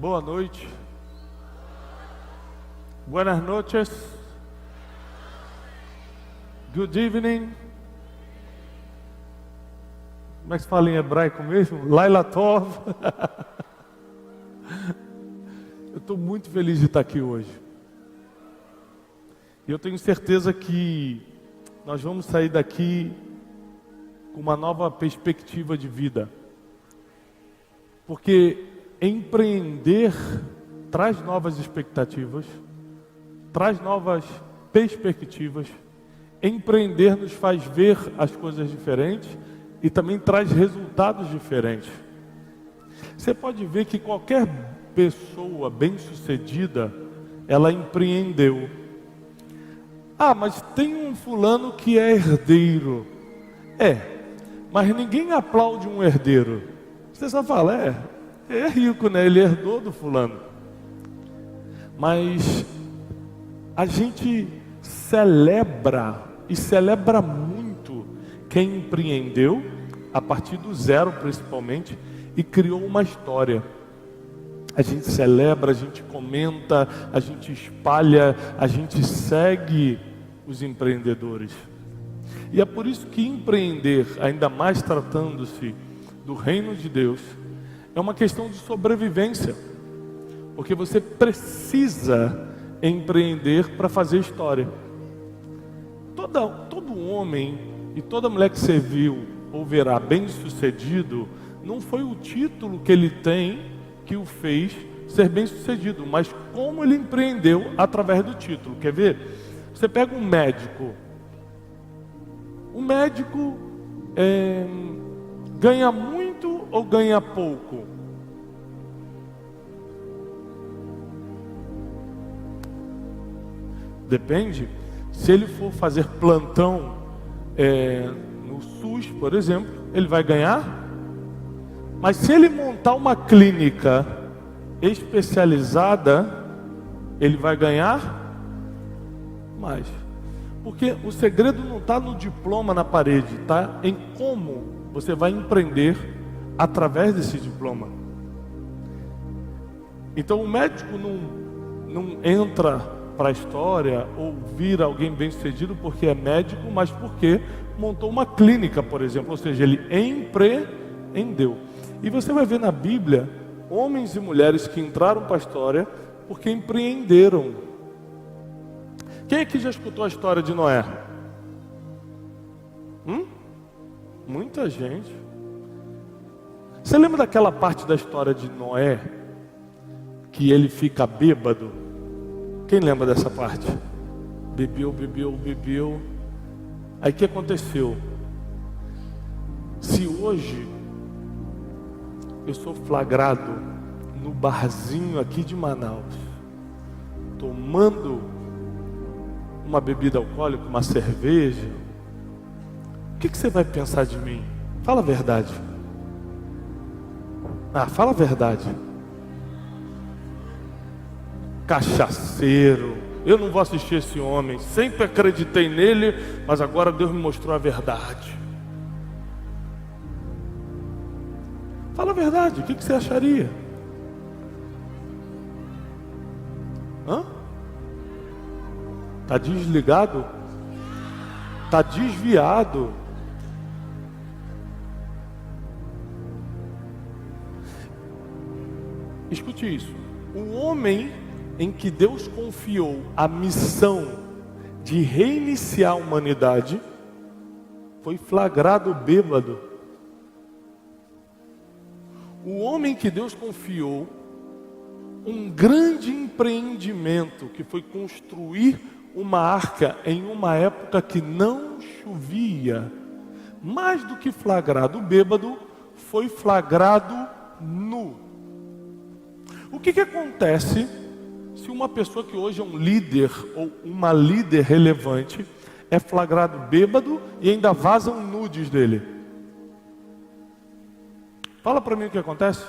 Boa noite. Buenas noches. Good evening. Como é que se fala em hebraico mesmo? Laila Tov. Eu estou muito feliz de estar aqui hoje. E eu tenho certeza que nós vamos sair daqui com uma nova perspectiva de vida. Porque empreender traz novas expectativas, traz novas perspectivas. Empreender nos faz ver as coisas diferentes e também traz resultados diferentes. Você pode ver que qualquer pessoa bem-sucedida, ela empreendeu. Ah, mas tem um fulano que é herdeiro. Mas ninguém aplaude um herdeiro. Você só fala, é rico, né? Ele herdou do fulano. Mas a gente celebra, e celebra muito, quem empreendeu, a partir do zero principalmente, e criou uma história. A gente celebra, a gente comenta, a gente espalha, a gente segue os empreendedores. E é por isso que empreender, ainda mais tratando-se do reino de Deus, é uma questão de sobrevivência. Porque você precisa empreender para fazer história. Todo homem e toda mulher que você viu ou verá bem-sucedido, não foi o título que ele tem que o fez ser bem-sucedido, mas como ele empreendeu através do título. Quer ver? Você pega um médico. O médico ganha muito ou ganha pouco? Depende. Se ele for fazer plantão no SUS, por exemplo, ele vai ganhar. Mas se ele montar uma clínica especializada, ele vai ganhar mais. Porque o segredo não está no diploma na parede, está em como você vai empreender através desse diploma. Então o médico não entra para a história ou vira alguém bem sucedido porque é médico, mas porque montou uma clínica, por exemplo. Ou seja, ele empreendeu. E você vai ver na Bíblia homens e mulheres que entraram para a história porque empreenderam. Quem aqui já escutou a história de Noé? Muita gente. Você lembra daquela parte da história de Noé que ele fica bêbado? Quem lembra dessa parte? Bebeu. Aí o que aconteceu? Se hoje eu sou flagrado no barzinho aqui de Manaus, tomando uma bebida alcoólica, uma cerveja, o que você vai pensar de mim? Fala a verdade. Fala a verdade. Cachaceiro, eu não vou assistir esse homem, sempre acreditei nele, mas agora Deus me mostrou a verdade. Fala a verdade, o que você acharia? Está desligado? Está desviado? Escute isso. O homem em que Deus confiou a missão de reiniciar a humanidade foi flagrado bêbado. O homem que Deus confiou um grande empreendimento, que foi construir uma arca em uma época que não chovia, mais do que flagrado bêbado, foi flagrado nu. O que acontece se uma pessoa que hoje é um líder ou uma líder relevante é flagrado bêbado e ainda vazam nudes dele? Fala para mim o que acontece.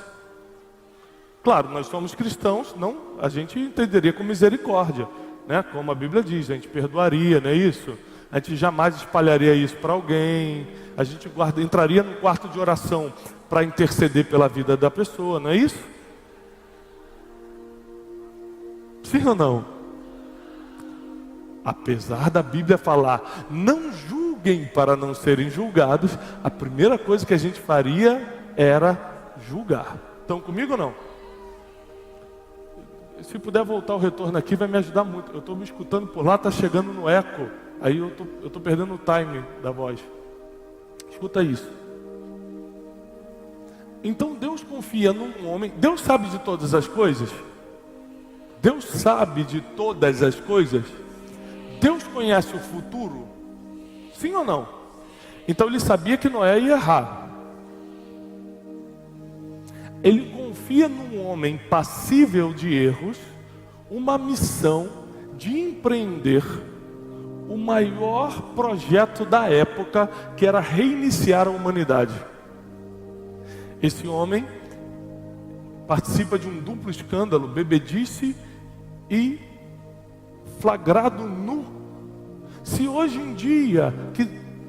Claro, nós somos cristãos, não, a gente entenderia com misericórdia, né? Como a Bíblia diz, a gente perdoaria, não é isso? A gente jamais espalharia isso para alguém, a gente entraria no quarto de oração para interceder pela vida da pessoa, não é isso? Sim ou não? Apesar da Bíblia falar, não julguem para não serem julgados, a primeira coisa que a gente faria era julgar. Estão comigo ou não? Se puder voltar o retorno aqui, vai me ajudar muito. Eu estou me escutando por lá, está chegando no eco. Aí eu estou perdendo o time da voz. Escuta isso. Então Deus confia num homem. Deus sabe de todas as coisas? Deus sabe de todas as coisas? Deus conhece o futuro? Sim ou não? Então ele sabia que Noé ia errar. Ele confia num homem passível de erros uma missão de empreender o maior projeto da época, que era reiniciar a humanidade. Esse homem participa de um duplo escândalo, bebedice e flagrado nu. Se hoje em dia, que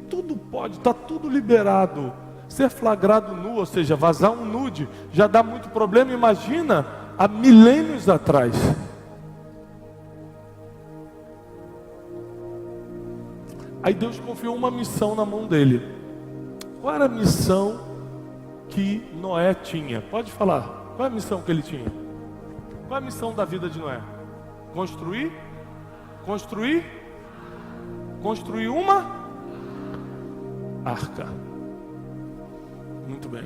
tudo pode, está tudo liberado, ser flagrado nu, ou seja, vazar um nude, já dá muito problema, imagina há milênios atrás. Aí Deus confiou uma missão na mão dele. Qual era a missão que Noé tinha? Pode falar. Qual é a missão que ele tinha? Qual é a missão da vida de Noé? Construir uma arca. Muito bem.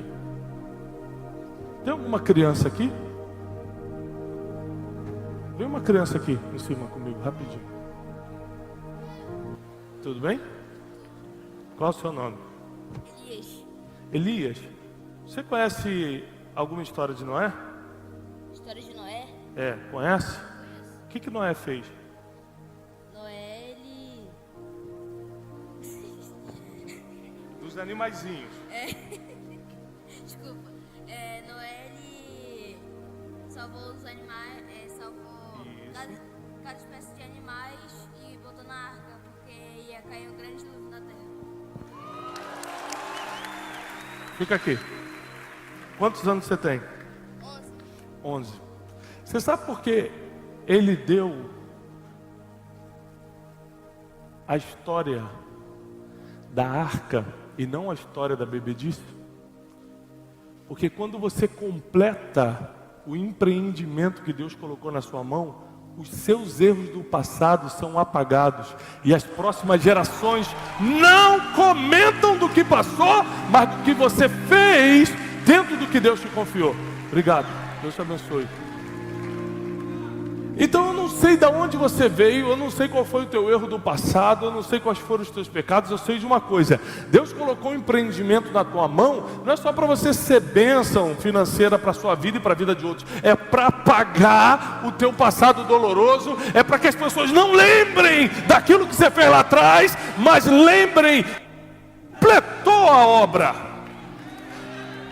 Tem alguma criança aqui? Vem uma criança aqui em cima comigo, rapidinho. Tudo bem? Qual é o seu nome? Elias. Elias. Você conhece alguma história de Noé? História de Noé? É, conhece? Conheço. O que Noé fez? Noé, ele... Dos animaizinhos. Desculpa. Noé, ele salvou os animais, salvou Isso. cada espécie de animais e botou na arca, porque ia cair um grande dilúvio na terra. Fica aqui. Quantos anos você tem? 11. 11. Você sabe por que ele deu a história da arca e não a história da bebedice? Porque quando você completa o empreendimento que Deus colocou na sua mão, os seus erros do passado são apagados e as próximas gerações não comentam do que passou, mas do que você fez dentro do que Deus te confiou. Obrigado, Deus te abençoe. Então eu não sei de onde você veio, eu não sei qual foi o teu erro do passado, eu não sei quais foram os teus pecados, eu sei de uma coisa: Deus colocou um empreendimento na tua mão, não é só para você ser bênção financeira para a sua vida e para a vida de outros, é para pagar o teu passado doloroso, é para que as pessoas não lembrem daquilo que você fez lá atrás, mas lembrem, completou a obra.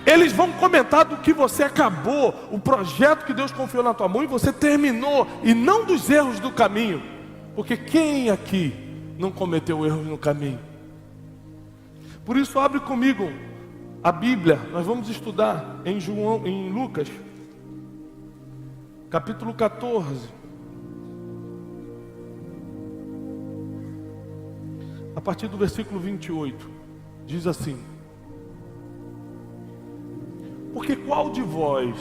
Eles vão comentar do que você acabou, o projeto que Deus confiou na tua mão e você terminou, e não dos erros do caminho. Porque quem aqui não cometeu erros no caminho? Por isso abre comigo a Bíblia, nós vamos estudar em Lucas, capítulo 14. A partir do versículo 28, diz assim: porque qual de vós,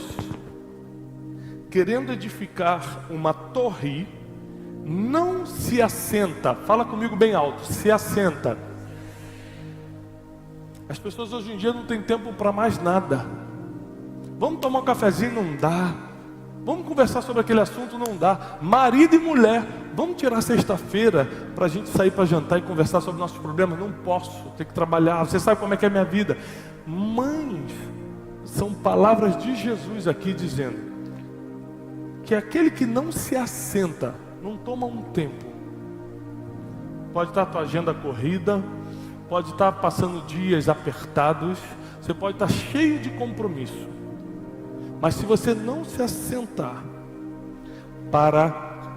querendo edificar uma torre, não se assenta, fala comigo bem alto, se assenta. As pessoas hoje em dia não têm tempo para mais nada. Vamos tomar um cafezinho? Não dá. Vamos conversar sobre aquele assunto? Não dá. Marido e mulher, vamos tirar sexta-feira para a gente sair para jantar e conversar sobre nossos problemas? Não posso, tenho que trabalhar, você sabe como é que é a minha vida. Mães, são palavras de Jesus aqui dizendo que aquele que não se assenta, não toma um tempo. Pode estar a tua agenda corrida, pode estar passando dias apertados, você pode estar cheio de compromisso, mas se você não se assentar para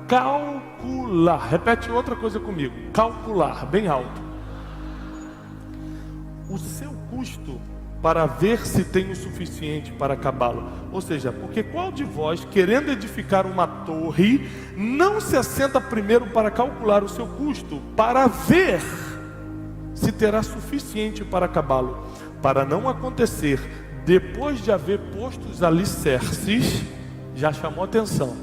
calcular, repete outra coisa comigo, calcular, bem alto, o seu custo para ver se tem o suficiente para acabá-lo. Ou seja, porque qual de vós, querendo edificar uma torre, não se assenta primeiro para calcular o seu custo, para ver se terá suficiente para acabá-lo, para não acontecer, depois de haver posto os alicerces, já chamou atenção.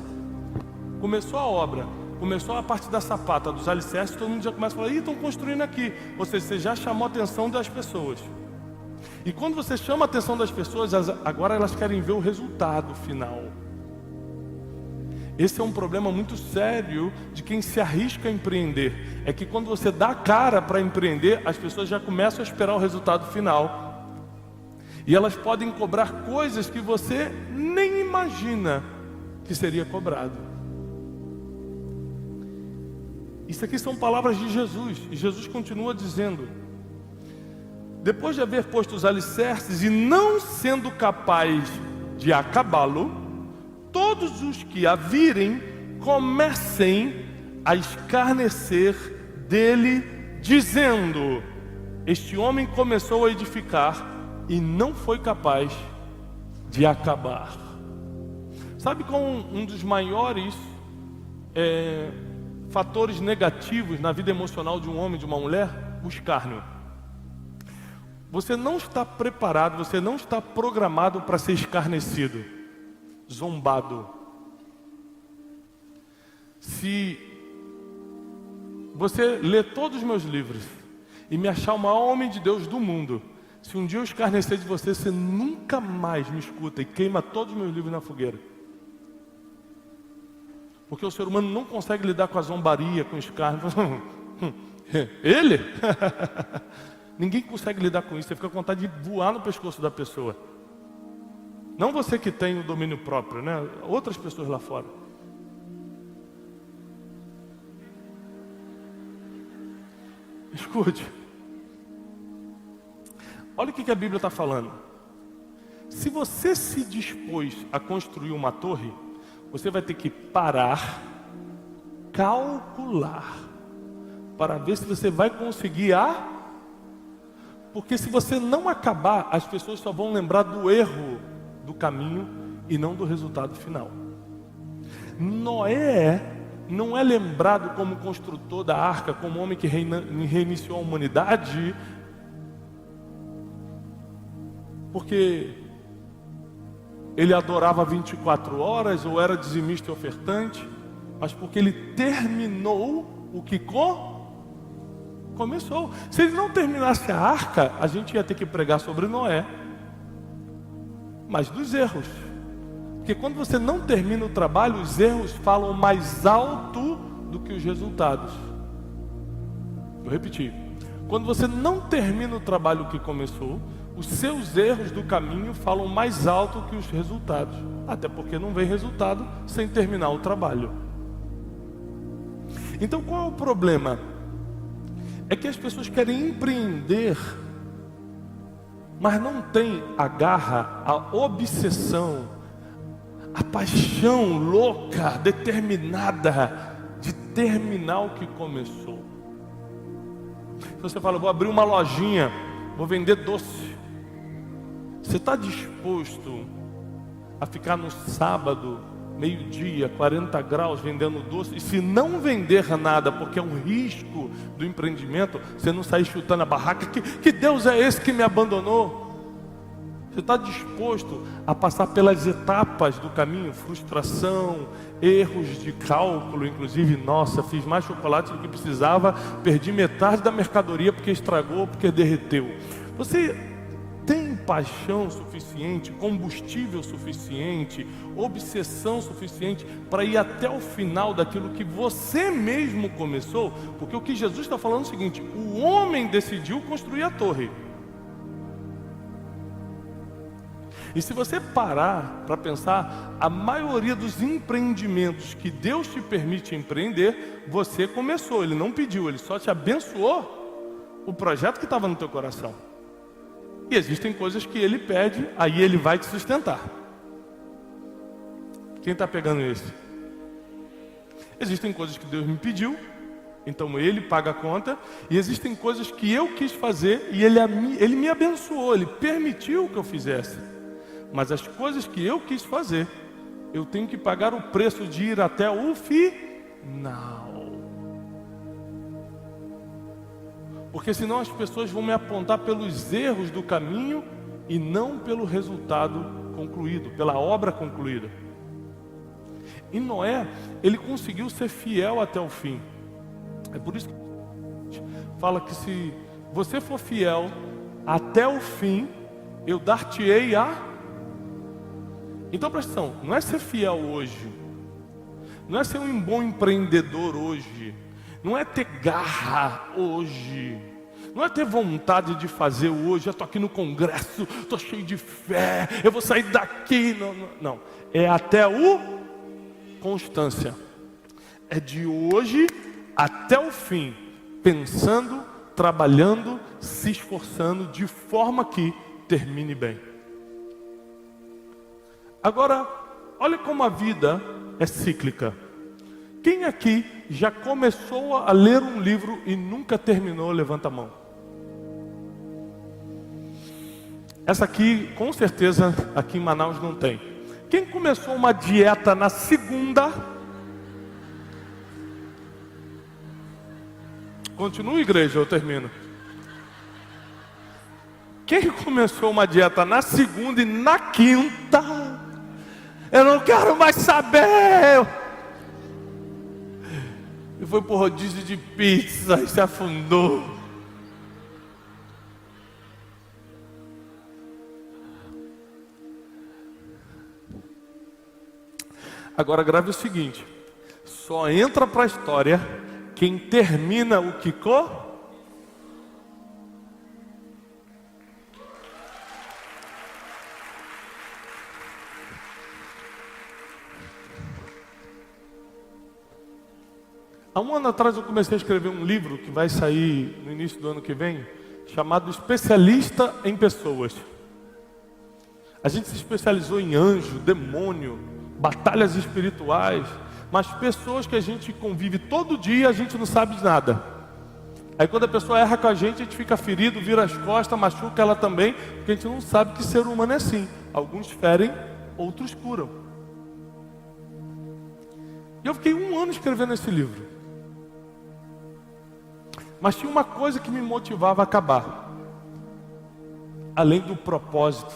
Começou a obra, começou a parte da sapata, dos alicerces, todo mundo já começa a falar, estão construindo aqui. Ou seja, você já chamou a atenção das pessoas. E quando você chama a atenção das pessoas, agora elas querem ver o resultado final. Esse é um problema muito sério de quem se arrisca a empreender. É que quando você dá a cara para empreender, as pessoas já começam a esperar o resultado final. E elas podem cobrar coisas que você nem imagina que seria cobrado. Isso aqui são palavras de Jesus. E Jesus continua dizendo: depois de haver posto os alicerces e não sendo capaz de acabá-lo, todos os que a virem comecem a escarnecer dele, dizendo: este homem começou a edificar e não foi capaz de acabar. Sabe qual um dos maiores fatores negativos na vida emocional de um homem e de uma mulher? O escárnio. Você não está preparado, você não está programado para ser escarnecido, zombado. Se você ler todos os meus livros e me achar o maior homem de Deus do mundo, se um dia eu escarnecer de você, você nunca mais me escuta e queima todos os meus livros na fogueira. Porque o ser humano não consegue lidar com a zombaria, com o escárnio. Ele? Ninguém consegue lidar com isso. Você fica com vontade de voar no pescoço da pessoa. Não você que tem o domínio próprio, né? Outras pessoas lá fora. Escute. Olha o que a Bíblia está falando. Se você se dispôs a construir uma torre, você vai ter que parar, calcular, para ver se você vai conseguir Porque se você não acabar, as pessoas só vão lembrar do erro do caminho e não do resultado final. Noé não é lembrado como construtor da arca, como homem que reiniciou a humanidade, porque ele adorava 24 horas ou era dizimista e ofertante, mas porque ele terminou o que começou. Se ele não terminasse a arca, a gente ia ter que pregar sobre Noé, mas dos erros. Porque quando você não termina o trabalho, os erros falam mais alto do que os resultados. Vou repetir. Quando você não termina o trabalho que começou, os seus erros do caminho falam mais alto que os resultados. Até porque não vem resultado sem terminar o trabalho. Então qual é o problema? É que as pessoas querem empreender, mas não tem a garra, a obsessão, a paixão louca, determinada de terminar o que começou. Se você fala, vou abrir uma lojinha, vou vender doce, você está disposto a ficar no sábado, meio-dia, 40 graus, vendendo doce, e se não vender nada, porque é um risco do empreendimento, você não sair chutando a barraca, que Deus é esse que me abandonou? Você está disposto a passar pelas etapas do caminho, frustração, erros de cálculo, inclusive, nossa, fiz mais chocolate do que precisava, perdi metade da mercadoria porque estragou, porque derreteu. Você tem paixão suficiente, combustível suficiente, obsessão suficiente para ir até o final daquilo que você mesmo começou? Porque o que Jesus está falando é o seguinte: o homem decidiu construir a torre. E se você parar para pensar, a maioria dos empreendimentos que Deus te permite empreender, você começou, Ele não pediu, Ele só te abençoou o projeto que estava no teu coração. E existem coisas que Ele pede, aí Ele vai te sustentar. Quem está pegando isso? Existem coisas que Deus me pediu, Então ele paga a conta, e existem coisas que eu quis fazer e ele me abençoou, ele permitiu que eu fizesse. Mas as coisas que eu quis fazer, eu tenho que pagar o preço de ir até o final. Porque senão as pessoas vão me apontar pelos erros do caminho e não pelo resultado concluído, pela obra concluída. E Noé, ele conseguiu ser fiel até o fim. É por isso que fala que se você for fiel até o fim, eu dar-te-ei a... Então presta atenção, não é ser fiel hoje, não é ser um bom empreendedor hoje, não é ter garra hoje, não é ter vontade de fazer hoje. Eu estou aqui no congresso, estou cheio de fé, eu vou sair daqui. Não. É até o constância. É de hoje até o fim, pensando, trabalhando, se esforçando, de forma que termine bem. Agora, olha como a vida é cíclica. Quem aqui já começou a ler um livro e nunca terminou? Levanta a mão. Essa aqui, com certeza, aqui em Manaus não tem. Quem começou uma dieta na segunda? Continua, igreja, eu termino. Quem começou uma dieta na segunda e na quinta? Eu não quero mais saber. E foi pro rodízio de pizza e se afundou. Agora grave o seguinte: só entra para a história quem termina o que Há um ano atrás eu comecei a escrever um livro que vai sair no início do ano que vem, chamado Especialista em Pessoas. A gente se especializou em anjo, demônio, batalhas espirituais, mas pessoas que a gente convive todo dia, a gente não sabe de nada. Aí quando a pessoa erra com a gente fica ferido, vira as costas, machuca ela também, porque a gente não sabe que ser humano é assim. Alguns ferem, outros curam. E eu fiquei um ano escrevendo esse livro. Mas tinha uma coisa que me motivava a acabar. Além do propósito,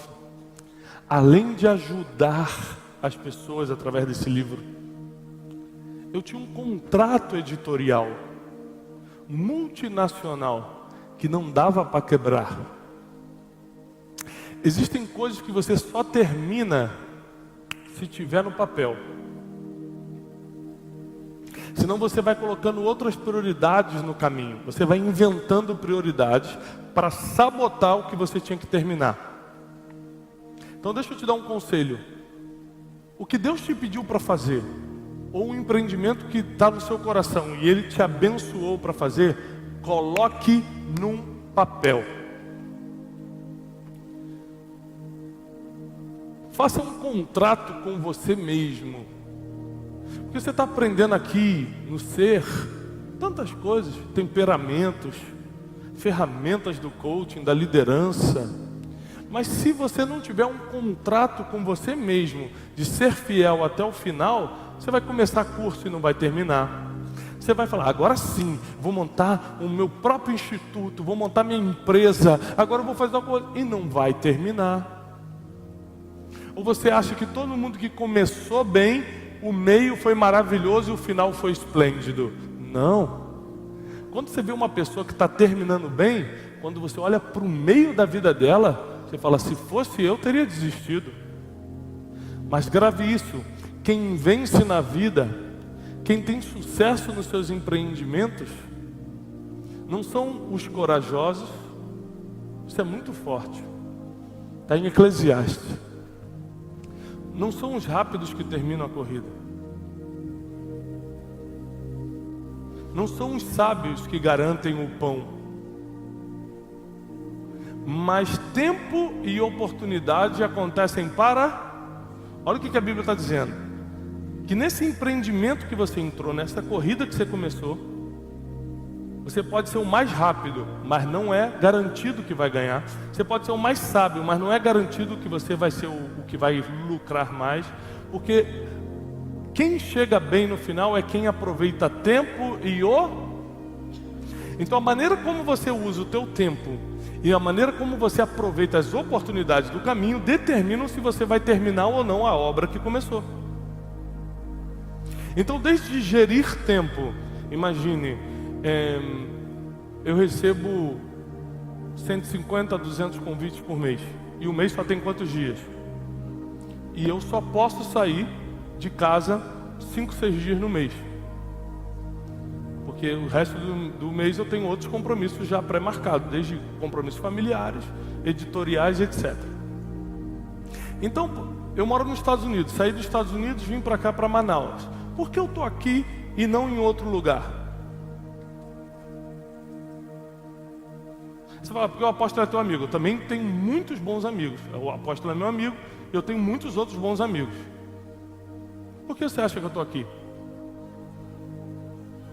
além de ajudar as pessoas através desse livro, eu tinha um contrato editorial multinacional que não dava para quebrar. Existem coisas que você só termina se tiver no papel. Senão você vai colocando outras prioridades no caminho. Você vai inventando prioridades para sabotar o que você tinha que terminar. Então deixa eu te dar um conselho. O que Deus te pediu para fazer, ou um empreendimento que está no seu coração e Ele te abençoou para fazer, coloque num papel. Faça um contrato com você mesmo. Porque você está aprendendo aqui no ser tantas coisas, temperamentos, ferramentas do coaching, da liderança. Mas se você não tiver um contrato com você mesmo de ser fiel até o final, você vai começar curso e não vai terminar. Você vai falar, agora sim, vou montar o meu próprio instituto, vou montar minha empresa, agora eu vou fazer uma coisa, e não vai terminar. Ou você acha que todo mundo que começou bem, o meio foi maravilhoso e o final foi esplêndido. Não. Quando você vê uma pessoa que está terminando bem, quando você olha para o meio da vida dela, você fala, se fosse eu, teria desistido. Mas grave isso, quem vence na vida, quem tem sucesso nos seus empreendimentos, não são os corajosos. Isso é muito forte. Está em Eclesiastes. Não são os rápidos que terminam a corrida. Não são os sábios que garantem o pão. Mas tempo e oportunidade acontecem para... Olha o que a Bíblia está dizendo. Que nesse empreendimento que você entrou, nessa corrida que você começou, Você pode ser o mais rápido, mas não é garantido que vai ganhar. Você pode ser o mais sábio, mas não é garantido que você vai ser o que vai lucrar mais. Porque quem chega bem no final é quem aproveita tempo e o... Então a maneira como você usa o teu tempo e a maneira como você aproveita as oportunidades do caminho determinam se você vai terminar ou não a obra que começou. Então, desde gerir tempo, imagine, eu recebo 150 a 200 convites por mês. E o mês só tem quantos dias? E eu só posso sair de casa 5, 6 dias no mês. Porque o resto do mês eu tenho outros compromissos já pré-marcados, desde compromissos familiares, editoriais, etc. Então, eu moro nos Estados Unidos, saí dos Estados Unidos, vim para cá, para Manaus. Por que eu estou aqui e não em outro lugar? Você fala, porque o apóstolo é teu amigo. Eu também tenho muitos bons amigos. O apóstolo é meu amigo, eu tenho muitos outros bons amigos. Por que você acha que eu estou aqui?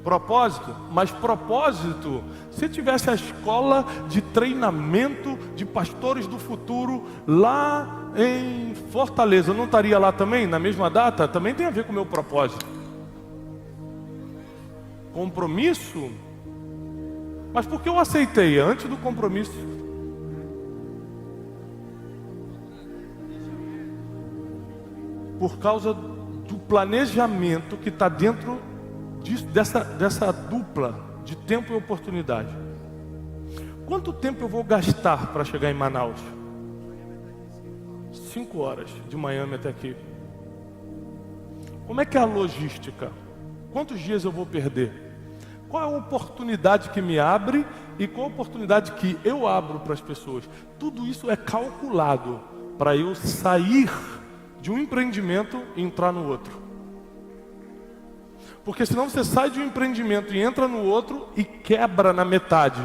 Propósito? Mas propósito, se tivesse a escola de treinamento de pastores do futuro lá em Fortaleza, eu não estaria lá também, na mesma data? Também tem a ver com o meu propósito. Compromisso? Mas por que eu aceitei antes do compromisso? Por causa do planejamento que está dentro dessa dupla de tempo e oportunidade. Quanto tempo eu vou gastar para chegar em Manaus? 5 horas de Miami até aqui. Como é que é a logística? Quantos dias eu vou perder? Qual é a oportunidade que me abre e qual a oportunidade que eu abro para as pessoas? Tudo isso é calculado para eu sair de um empreendimento e entrar no outro. Porque senão você sai de um empreendimento e entra no outro e quebra na metade.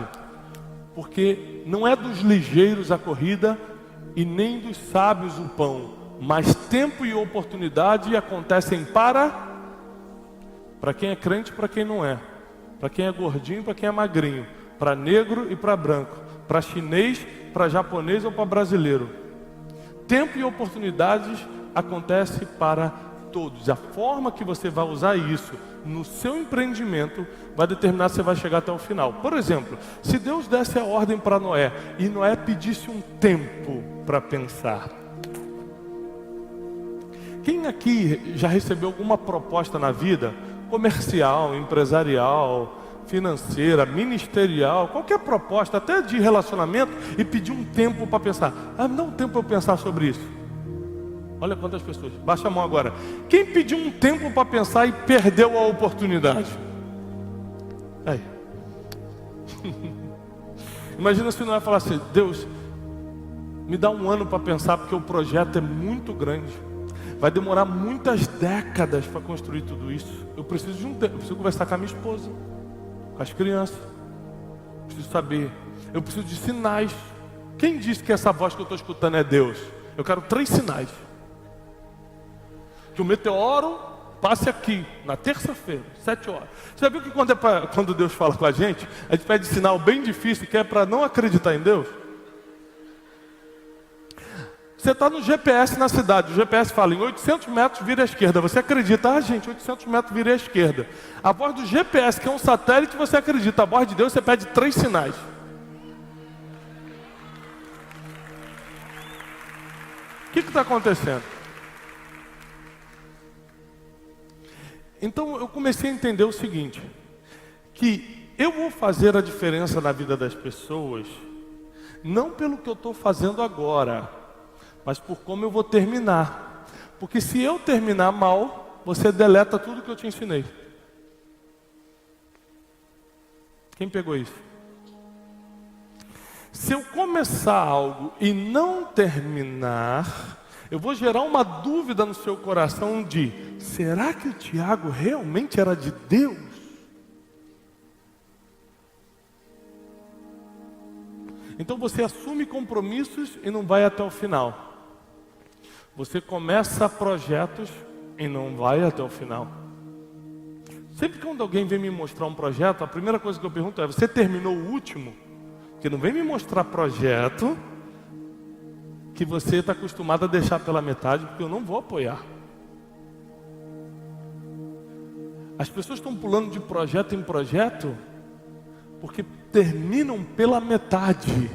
Porque não é dos ligeiros a corrida e nem dos sábios o pão. Mas tempo e oportunidade acontecem para quem é crente e para quem não é. Para quem é gordinho e para quem é magrinho. Para negro e para branco. Para chinês, para japonês ou para brasileiro. Tempo e oportunidades acontecem para todos. A forma que você vai usar isso no seu empreendimento vai determinar se você vai chegar até o final. Por exemplo, se Deus desse a ordem para Noé e Noé pedisse um tempo para pensar. Quem aqui já recebeu alguma proposta na vida, comercial, empresarial, financeira, ministerial, qualquer proposta, até de relacionamento, e pediu um tempo para pensar? Ah, me dá um tempo para eu pensar sobre isso. Olha quantas pessoas. Baixa a mão agora. Quem pediu um tempo para pensar e perdeu a oportunidade? Aí. Imagina se não ia falar assim: Deus, me dá um ano para pensar, porque o projeto é muito grande. Vai demorar muitas décadas para construir tudo isso. Eu preciso de um tempo. Eu preciso conversar com a minha esposa, com as crianças. Preciso saber. Eu preciso de sinais. Quem disse que essa voz que eu estou escutando é Deus? Eu quero 3 sinais. Que o meteoro passe aqui, na terça-feira, 7 horas. Você já viu que quando Deus fala com a gente pede sinal bem difícil, que é para não acreditar em Deus? Você está no GPS na cidade, o GPS fala, em 800 metros vira à esquerda. Você acredita, gente, 800 metros vira à esquerda. A voz do GPS, que é um satélite, você acredita. A voz de Deus, você pede 3 sinais. O que está acontecendo? Então eu comecei a entender o seguinte, que eu vou fazer a diferença na vida das pessoas, não pelo que eu estou fazendo agora, mas por como eu vou terminar. Porque se eu terminar mal, você deleta tudo que eu te ensinei. Quem pegou isso? Se eu começar algo e não terminar, eu vou gerar uma dúvida no seu coração de: será que o Tiago realmente era de Deus? Então você assume compromissos e não vai até o final. Você começa projetos e não vai até o final. Sempre que quando alguém vem me mostrar um projeto, a primeira coisa que eu pergunto é: você terminou o último? Porque não vem me mostrar projeto que você está acostumado a deixar pela metade, porque eu não vou apoiar. As pessoas estão pulando de projeto em projeto porque terminam pela metade,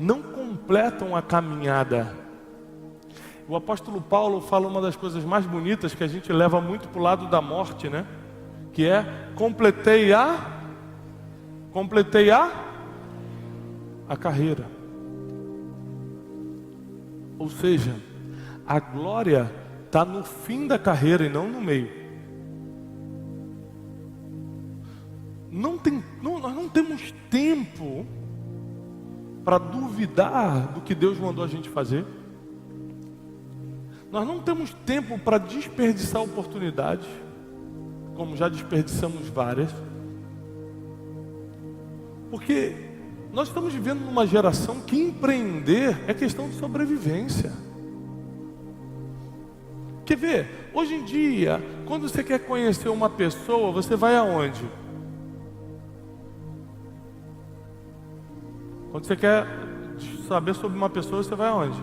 não completam a caminhada. O apóstolo Paulo fala uma das coisas mais bonitas que a gente leva muito para o lado da morte, né? Que é: completei a carreira. Ou seja, a glória está no fim da carreira e não no meio. Nós não temos tempo para duvidar do que Deus mandou a gente fazer. Nós não temos tempo para desperdiçar oportunidades, como já desperdiçamos várias. Porque nós estamos vivendo numa geração que empreender é questão de sobrevivência. Quer ver? Hoje em dia, quando você quer conhecer uma pessoa, você vai aonde? Quando você quer saber sobre uma pessoa, você vai aonde?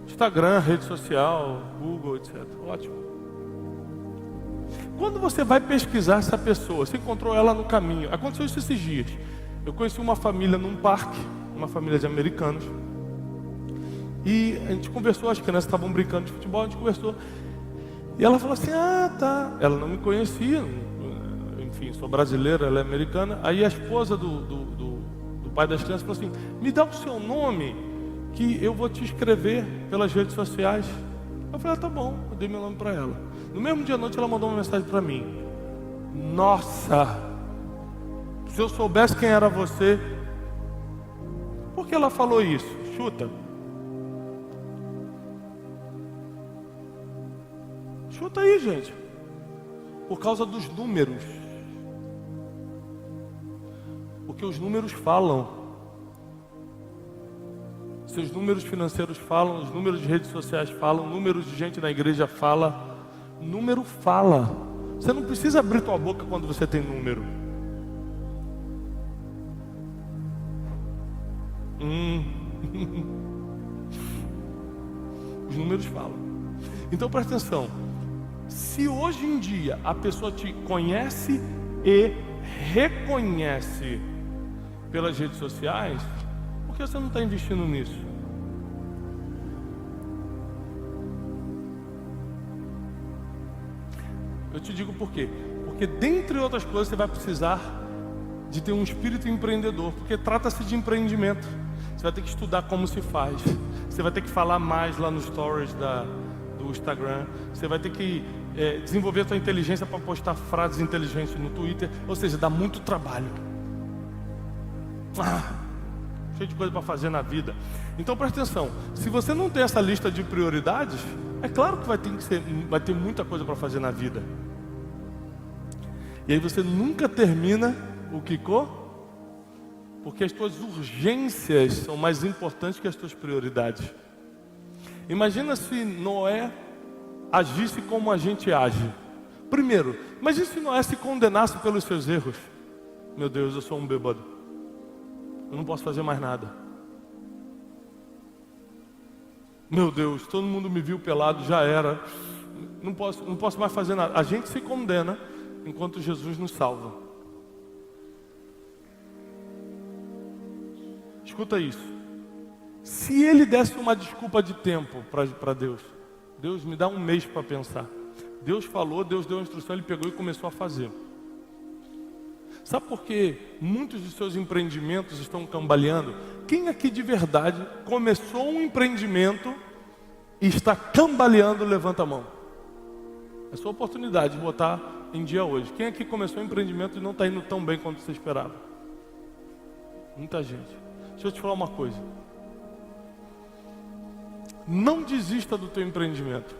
Instagram, rede social, Google, etc. Ótimo. Quando você vai pesquisar essa pessoa, você encontrou ela no caminho. Aconteceu isso esses dias. Eu conheci uma família num parque, uma família de americanos. E a gente conversou, as crianças estavam brincando de futebol, a gente conversou. E ela falou assim: ah, tá. Ela não me conhecia, enfim, sou brasileira, ela é americana. Aí a esposa do pai das crianças falou assim: me dá o seu nome, que eu vou te escrever pelas redes sociais. Eu falei: ah, tá bom, eu dei meu nome para ela. No mesmo dia à noite ela mandou uma mensagem para mim: nossa, se eu soubesse quem era você. Por que ela falou isso? Chuta. Chuta aí, gente. Por causa dos números. Porque os números falam. Seus números financeiros falam, os números de redes sociais falam, números de gente na igreja fala. Número fala. Você não precisa abrir tua boca quando você tem número. Os números falam. Então presta atenção. Se hoje em dia a pessoa te conhece e reconhece pelas redes sociais, por que você não está investindo nisso? Eu te digo por quê. Porque dentre outras coisas você vai precisar de ter um espírito empreendedor, porque trata-se de empreendimento. Você vai ter que estudar como se faz. Você vai ter que falar mais lá nos stories do Instagram. Você vai ter que desenvolver a sua inteligência para postar frases inteligentes no Twitter. Ou seja, dá muito trabalho. Cheio de coisa para fazer na vida. Então presta atenção. Se você não tem essa lista de prioridades, é claro que vai ter muita coisa para fazer na vida. E aí você nunca termina o Kiko, porque as tuas urgências são mais importantes que as tuas prioridades. Imagina se Noé agisse como a gente age. Primeiro, imagina se Noé se condenasse pelos seus erros. Meu Deus, eu sou um bêbado. Eu não posso fazer mais nada. Meu Deus, todo mundo me viu pelado, já era. Não posso mais fazer nada. A gente se condena enquanto Jesus nos salva. Escuta isso. Se ele desse uma desculpa de tempo para Deus, Deus me dá um mês para pensar. Deus falou, Deus deu a instrução, ele pegou e começou a fazer. Sabe por que muitos dos seus empreendimentos estão cambaleando? Quem aqui de verdade começou um empreendimento e está cambaleando, levanta a mão. É sua oportunidade de botar em dia hoje. Quem aqui começou um empreendimento e não está indo tão bem quanto você esperava? Muita gente. Deixa eu te falar uma coisa. Não desista do teu empreendimento.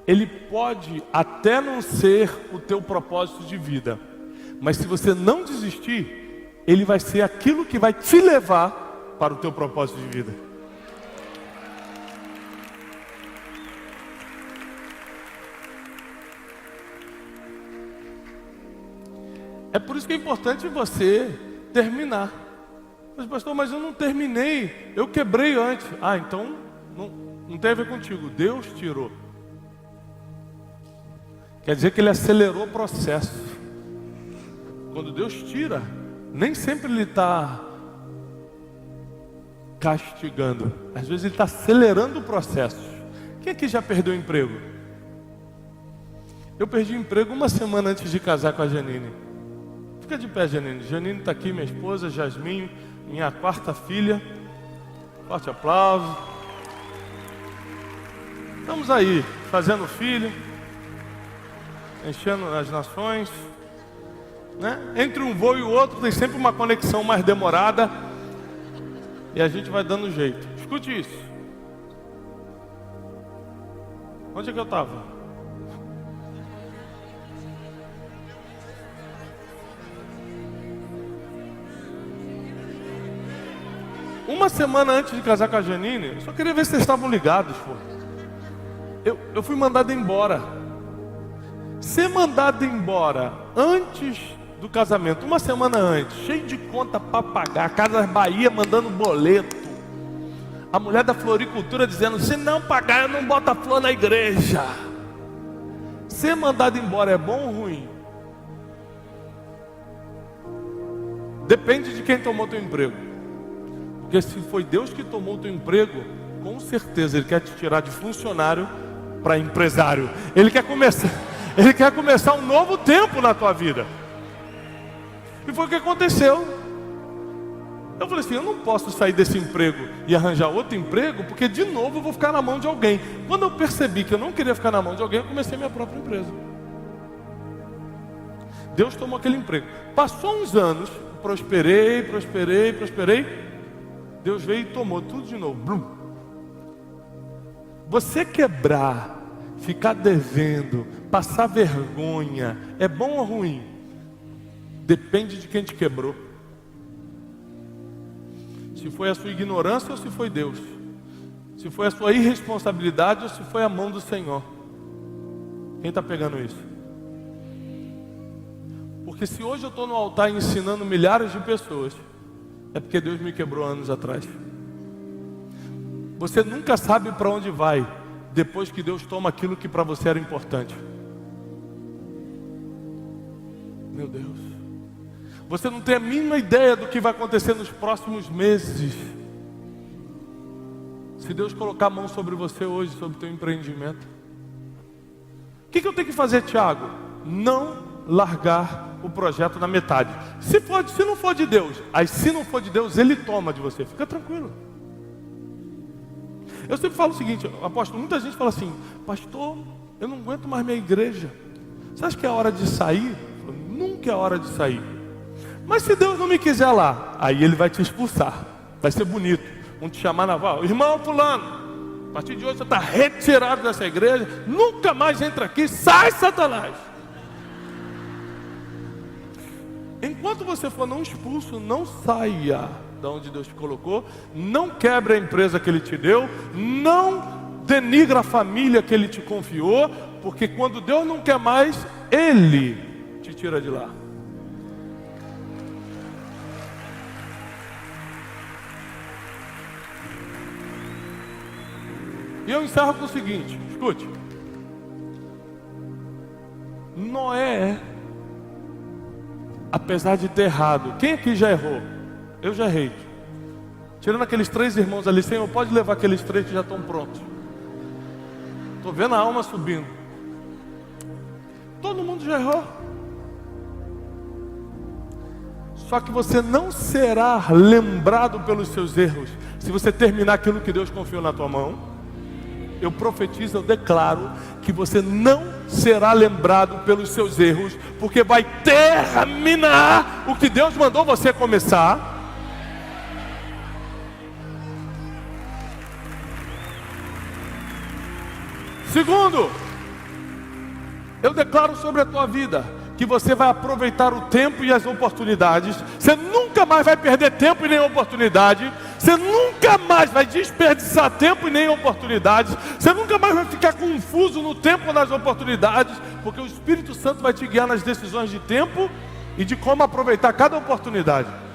Ele pode até não ser o teu propósito de vida, mas se você não desistir, ele vai ser aquilo que vai te levar para o teu propósito de vida. É por isso que é importante você terminar. Mas pastor, mas eu não terminei, eu quebrei antes. Ah, então não tem a ver contigo, Deus tirou. Quer dizer que Ele acelerou o processo. Quando Deus tira, nem sempre Ele está castigando. Às vezes Ele está acelerando o processo. Quem aqui já perdeu o emprego? Eu perdi o emprego uma semana antes de casar com a Janine. Fica de pé, Janine. Janine está aqui, minha esposa, Jasmin, minha quarta filha. Forte aplauso. Estamos aí, fazendo filho, enchendo as nações, né? Entre um voo e o outro tem sempre uma conexão mais demorada. E a gente vai dando jeito. Escute isso. Onde é que eu estava? Uma semana antes de casar com a Janine, eu só queria ver se vocês estavam ligados, pô. Eu fui mandado embora. Ser mandado embora antes do casamento, uma semana antes, cheio de conta para pagar, Casas Bahia mandando boleto, a mulher da floricultura dizendo: se não pagar eu não boto a flor na igreja. Ser mandado embora é bom ou ruim? Depende de quem tomou teu emprego. Porque se foi Deus que tomou o teu emprego, com certeza Ele quer te tirar de funcionário para empresário. Ele quer começar um novo tempo na tua vida. E foi o que aconteceu. Eu falei assim: eu não posso sair desse emprego e arranjar outro emprego, porque de novo eu vou ficar na mão de alguém. Quando eu percebi que eu não queria ficar na mão de alguém, eu comecei minha própria empresa. Deus tomou aquele emprego. Passou uns anos, prosperei. Deus veio e tomou tudo de novo. Blum. Você quebrar, ficar devendo, passar vergonha, é bom ou ruim? Depende de quem te quebrou. Se foi a sua ignorância ou se foi Deus. Se foi a sua irresponsabilidade ou se foi a mão do Senhor. Quem está pegando isso? Porque se hoje eu estou no altar ensinando milhares de pessoas, é porque Deus me quebrou anos atrás. Você nunca sabe para onde vai depois que Deus toma aquilo que para você era importante. Meu Deus. Você não tem a mínima ideia do que vai acontecer nos próximos meses. Se Deus colocar a mão sobre você hoje, sobre o teu empreendimento. O que eu tenho que fazer, Tiago? Não largar o projeto na metade. Se não for de Deus, aí se não for de Deus, Ele toma de você. Fica tranquilo. Eu sempre falo o seguinte, apóstolo, muita gente fala assim: pastor, eu não aguento mais minha igreja. Você acha que é hora de sair? Eu falo, nunca é hora de sair. Mas se Deus não me quiser lá, aí Ele vai te expulsar. Vai ser bonito. Vão te chamar na vala: irmão fulano, a partir de hoje você está retirado dessa igreja, nunca mais entra aqui, sai, Satanás. Enquanto você for não expulso, não saia da onde Deus te colocou, não quebre a empresa que Ele te deu, não denigra a família que Ele te confiou, porque quando Deus não quer mais, Ele te tira de lá. E eu encerro com o seguinte, escute. Noé, apesar de ter errado, quem aqui já errou? Eu já errei. Tirando aqueles 3 irmãos ali, Senhor, pode levar aqueles 3 que já estão prontos. Estou vendo a alma subindo. Todo mundo já errou. Só que você não será lembrado pelos seus erros se você terminar aquilo que Deus confiou na tua mão. Eu profetizo, eu declaro que você não será lembrado pelos seus erros, porque vai terminar o que Deus mandou você começar. Segundo, eu declaro sobre a tua vida que você vai aproveitar o tempo e as oportunidades. Você nunca mais vai perder tempo e nem oportunidade. Você nunca mais vai desperdiçar tempo e nem oportunidades. Você nunca mais vai ficar confuso no tempo ou nas oportunidades, porque o Espírito Santo vai te guiar nas decisões de tempo e de como aproveitar cada oportunidade.